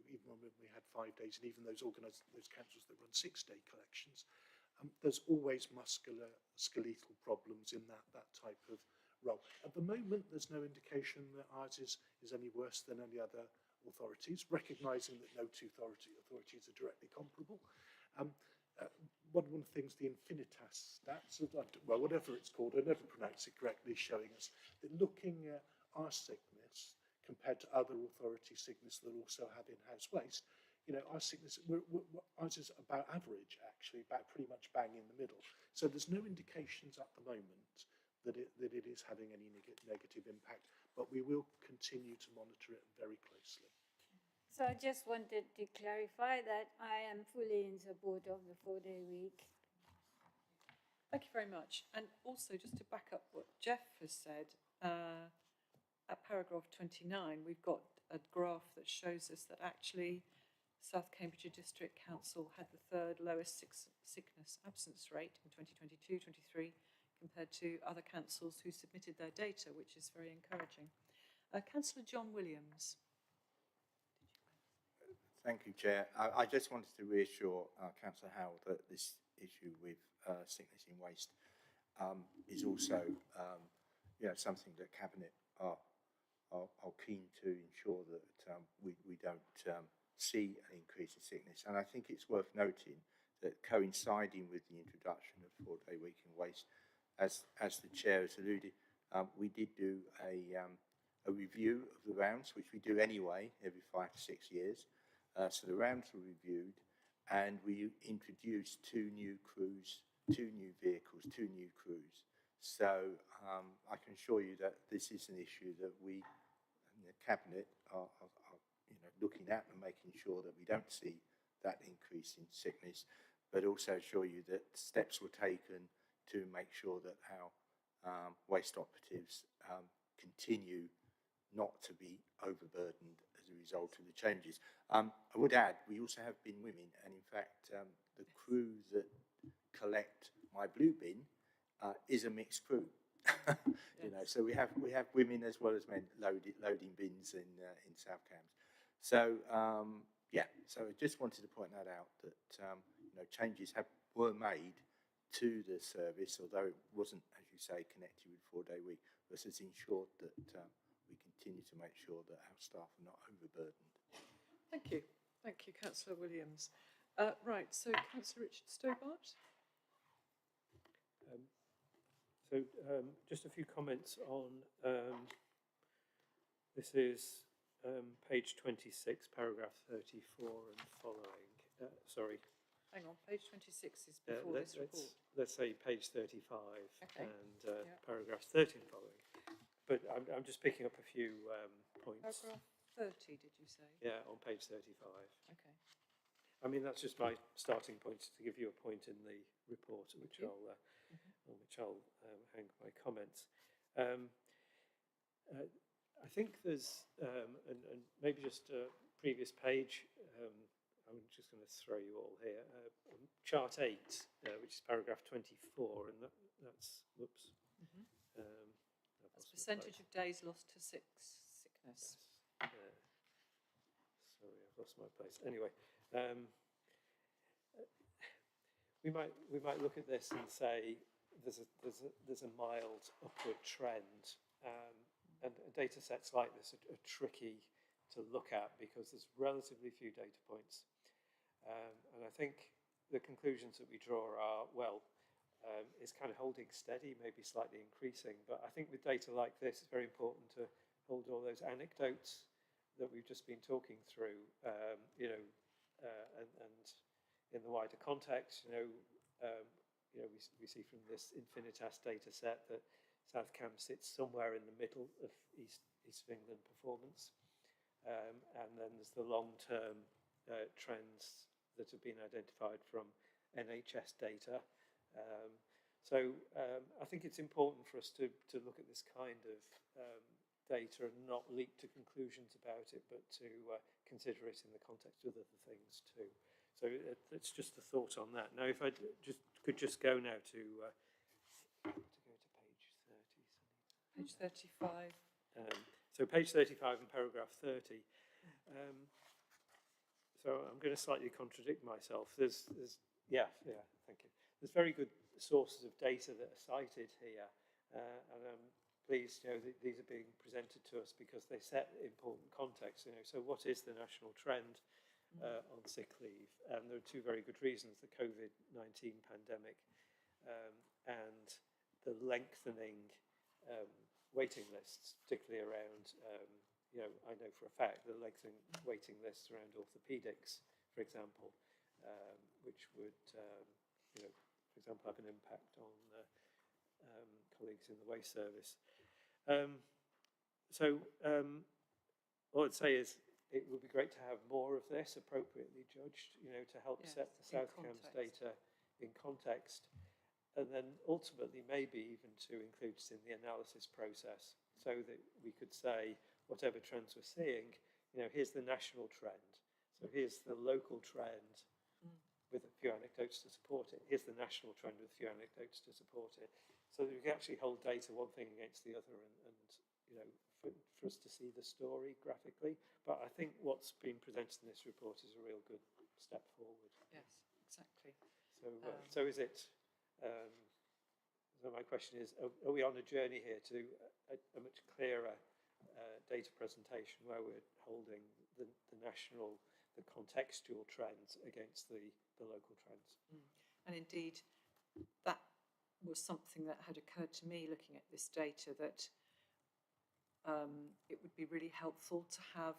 even when we had 5 days, and even those councils that run 6-day collections, there's always skeletal problems in that type of role. At the moment, there's no indication that ours is any worse than any other authorities, recognising that no two authorities are directly comparable. One of the things, the Infinitas stats, well, whatever it's called, I never pronounce it correctly, showing us that looking at our sickness compared to other authority sickness that also have in-house waste, our sickness, ours is about average, actually, about pretty much bang in the middle. So there's no indications at the moment that it is having any negative impact, but we will continue to monitor it very closely. So I just wanted to clarify that I am fully in support of the 4-day week. Thank you very much. And also, just to back up what Jeff has said, at paragraph 29, we've got a graph that shows us that actually South Cambridgeshire District Council had the third lowest sickness absence rate in 2022-23 compared to other councils who submitted their data, which is very encouraging. Councillor John Williams. Thank you, Chair. I just wanted to reassure Councillor Howell that this issue with sickness in waste is also something that Cabinet are keen to ensure that we don't see an increase in sickness. And I think it's worth noting that coinciding with the introduction of 4-day week in waste, as the Chair has alluded, we did do a review of the rounds, which we do anyway every 5 to 6 years. So the rounds were reviewed, and we introduced 2 new crews, 2 new vehicles, 2 new crews. So I can assure you that this is an issue that we, in the Cabinet, are looking at and making sure that we don't see that increase in sickness, but also assure you that steps were taken to make sure that our waste operatives continue not to be overburdened as a result of the changes. I would add, we also have bin women, and in fact, the crew that collect my blue bin is a mixed crew. So we have women as well as men loading bins in South Cambs. So so I just wanted to point that out, that changes were made to the service, although it wasn't, as you say, connected with 4-day week, but has ensured that we continue to make sure that our staff are not overburdened. Thank you. Thank you, Councillor Williams. Right, so Councillor Richard Stobart. Just a few comments on, this is page 26, paragraph 34 and following. Sorry. Hang on, page 26 is before this report. Let's say page 35 okay. And paragraphs 30 and following. But I'm just picking up a few points. Paragraph 30, did you say? Yeah, on page 35. Okay. I mean, that's just my starting point to give you a point in the report at which I'll hang my comments. I think there's, and maybe just a previous page, I'm just going to throw you all here, chart 8, which is paragraph 24, and that's, whoops. That's percentage of days lost to sickness. Yes. Sorry, lost my place. Anyway, we might look at this and say there's a mild upward trend, and data sets like this are tricky to look at because there's relatively few data points, and I think the conclusions that we draw are, well, is kind of holding steady, maybe slightly increasing, but I think with data like this, it's very important to hold all those anecdotes that we've just been talking through, and in the wider context, we see from this Infinitas data set that South Cam sits somewhere in the middle of East of England performance. And then there's the long-term trends that have been identified from NHS data. So I think it's important for us to look at this kind of data and not leap to conclusions about it, but to consider it in the context of other things too. So it's just a thought on that. Now, if I could just go now to go to page 30. Page 35. So page 35 and paragraph 30. So I'm going to slightly contradict myself. There's thank you. There's very good sources of data that are cited here, and I'm pleased, these are being presented to us because they set important context. So what is the national trend on sick leave? And there are two very good reasons: the COVID-19 pandemic and the lengthening waiting lists, particularly around. I know for a fact the lengthening waiting lists around orthopaedics, for example, which would, for example, have an impact on colleagues in the waste service. All I'd say is it would be great to have more of this appropriately judged, to help set the South Cams data in context, and then ultimately maybe even to include this in the analysis process so that we could say, whatever trends we're seeing, here's the national trend. So here's the local trend with a few anecdotes to support it. Here's the national trend with a few anecdotes to support it. So that we can actually hold data one thing against the other and for us to see the story graphically. But I think what's been presented in this report is a real good step forward. Yes, exactly. So is it, so my question is, are we on a journey here to a much clearer data presentation where we're holding the national, the contextual trends against the local trends? And indeed, that was something that had occurred to me looking at this data, that it would be really helpful to have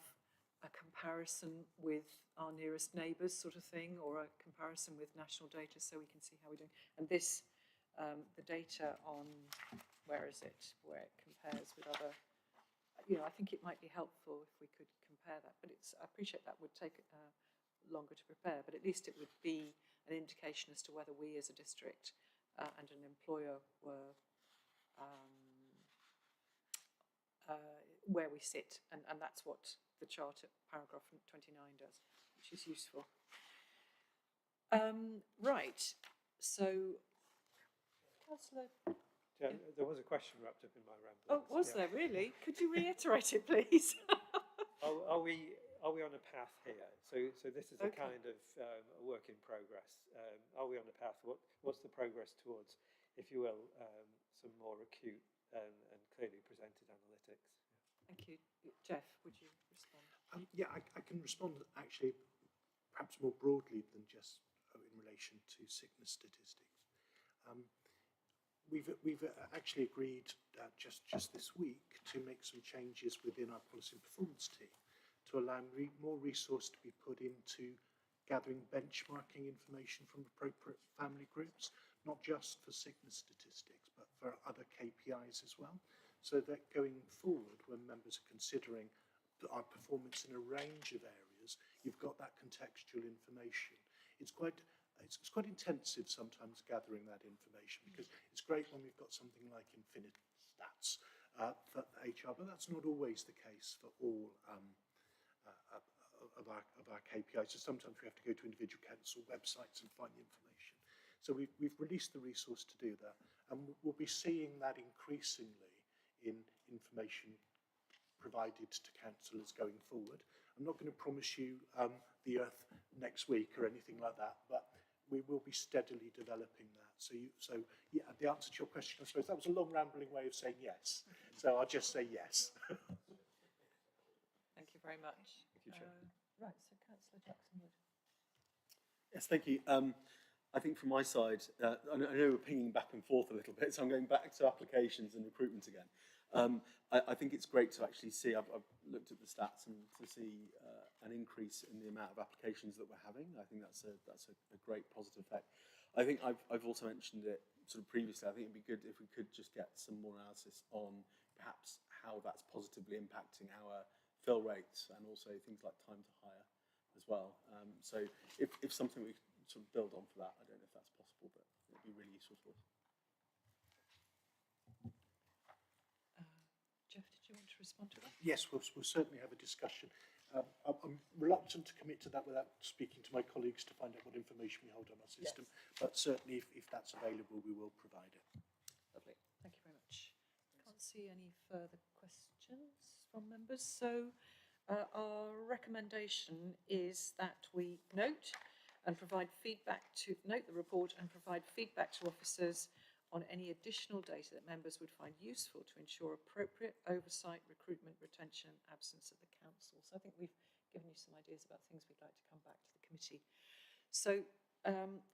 a comparison with our nearest neighbours sort of thing, or a comparison with national data so we can see how we're doing. And this, the data on, where is it, where it compares with other, I think it might be helpful if we could compare that. But I appreciate that would take longer to prepare, but at least it would be an indication as to whether we as a district and an employer were where we sit, and that's what the chart at paragraph 29 does, which is useful. Right, so Councillor. There was a question wrapped up in my ramblings. Oh, was there really? Could you reiterate it, please? Are we on a path here? So this is a kind of a work in progress. Are we on a path? What's the progress towards, if you will, some more acute and clearly presented analytics? Thank you. Jeff, would you respond? I can respond actually perhaps more broadly than just in relation to sickness statistics. We've actually agreed just this week to make some changes within our policy and performance team to allow more resource to be put into gathering benchmarking information from appropriate family groups, not just for sickness statistics, but for other KPIs as well, so that going forward, when members are considering our performance in a range of areas, you've got that contextual information. It's quite intensive sometimes gathering that information, because it's great when we've got something like Infinitas for HR, but that's not always the case for all of our KPIs. So sometimes we have to go to individual council websites and find the information. So we've released the resource to do that, and we'll be seeing that increasingly in information provided to councillors going forward. I'm not going to promise you the earth next week or anything like that, but we will be steadily developing that. So yeah, the answer to your question, I suppose, that was a long rambling way of saying yes. So I'll just say yes. Thank you very much. Thank you, Chair. Right, so Councillor Jackson-Wood. Yes, thank you. I think from my side, I know we're pinging back and forth a little bit, so I'm going back to applications and recruitment again. I think it's great to actually see, I've looked at the stats and to see an increase in the amount of applications that we're having. I think that's a great positive effect. I think I've also mentioned it sort of previously. I think it'd be good if we could just get some more analysis on perhaps how that's positively impacting our fill rates and also things like time to hire as well. So if something we could sort of build on for that, I don't know if that's possible, but it'd be really useful for us. Jeff, did you want to respond to that? Yes, we'll certainly have a discussion. I'm reluctant to commit to that without speaking to my colleagues to find out what information we hold on our system, but certainly if that's available, we will provide it. Lovely, thank you very much. Can't see any further questions from members, so our recommendation is that we note the report and provide feedback to officers on any additional data that members would find useful to ensure appropriate oversight, recruitment, retention, and absence at the council. So I think we've given you some ideas about things we'd like to come back to the committee. So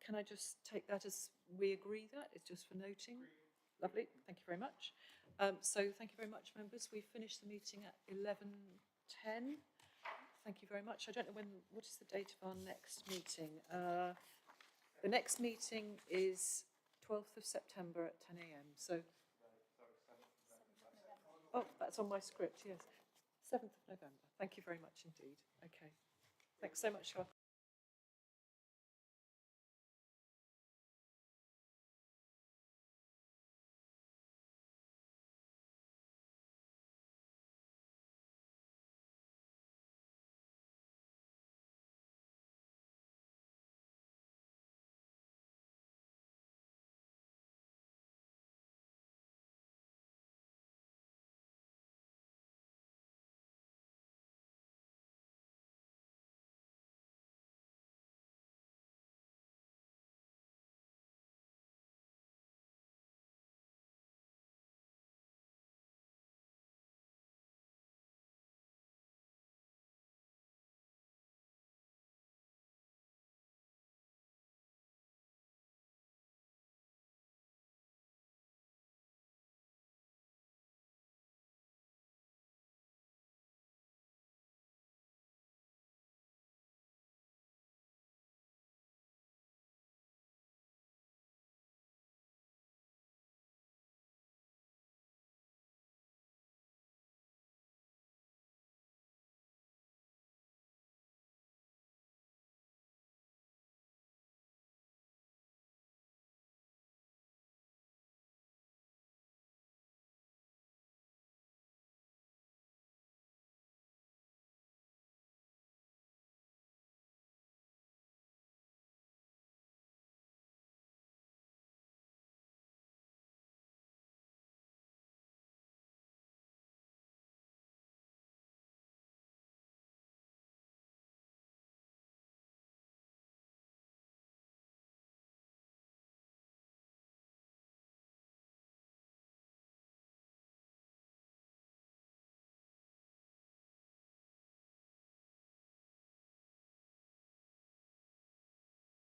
can I just take that as we agree that? It's just for noting? Lovely, thank you very much. So thank you very much, members. We've finished the meeting at 11:10. Thank you very much. I don't know what is the date of our next meeting? The next meeting is 12th of September at 10 a.m. So, oh, that's on my script, yes. 7th of November. Thank you very much indeed. Okay. Thanks so much, Scott.